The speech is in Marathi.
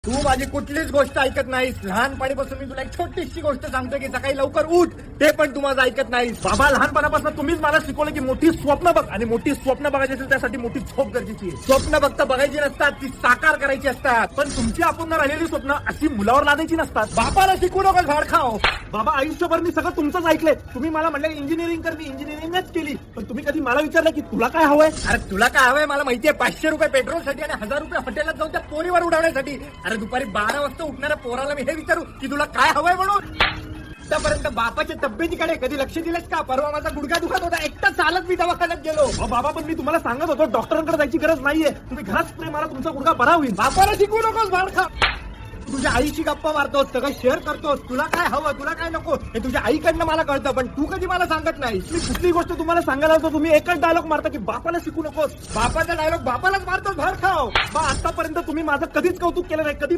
तू माझी कुठलीच गोष्ट ऐकत नाहीस. लहानपणीपासून मी तुला एक छोटीशी गोष्ट सांगतो की सकाळी लवकर उठ, ते पण तू माझं ऐकत नाहीस. बाबा, लहानपणापासून तुम्हीच मला शिकवलं की मोठी स्वप्न बघ, आणि मोठी स्वप्न बघायची असेल त्यासाठी मोठी झोप गरजेची आहे. स्वप्न फक्त बघायची नसतात, ती साकार करायची असतात. पण तुमची अपूर्ण राहिलेली स्वप्न अशी मुलावर लादायची नसतात. बापाला शिकू नका झाड खाओ. बाबा, आयुष्यभर मी सगळं तुमचंच ऐकलंय. तुम्ही मला म्हणले इंजिनिअरिंग कर, मी इंजिनिअरिंगच केली. पण तुम्ही कधी मला विचारलं की तुला काय हवंय? अरे तुला काय हवंय मला माहितीये, 500 रुपये पेट्रोलसाठी आणि 1000 रुपये हॉटेलात जाऊन त्या पोरीवर उडवण्यासाठी. अरे दुपारी 12 वाजता उठणाऱ्या पोराला मी हे विचारू की तुला काय हवंय म्हणून? आतापर्यंत बापाच्या तब्येतीकडे कधी लक्ष दिलंस का? परवा माझा गुडघा दुखत होता, एकटा चालत मी दवाखान्यात गेलो. बाबा, पण मी तुम्हाला सांगत होतो डॉक्टरांकडे जायची गरज नाहीये. तुम्ही घरात स्प्रे मारा, तुमचा गुडघा बरा होईल. बापाला शिकवू नकोस भाड खा. तुझ्या आईशी गप्पा मारतोस, सगळं शेअर करतोस. तुला काय हवं, तुला काय नको हे तुझ्या आईकडनं मला कळतं, पण तू कधी मला सांगत नाही. मी कुठली गोष्ट तुम्हाला सांगायला होतो, तुम्ही एकच डायलॉग मारता की बापाला शिकू नकोस. बापाचा डायलॉग बापालाच मारतोस भाड खाओ. आतापर्यंत तुम्ही माझं कधीच कौतुक केलं नाही, कधी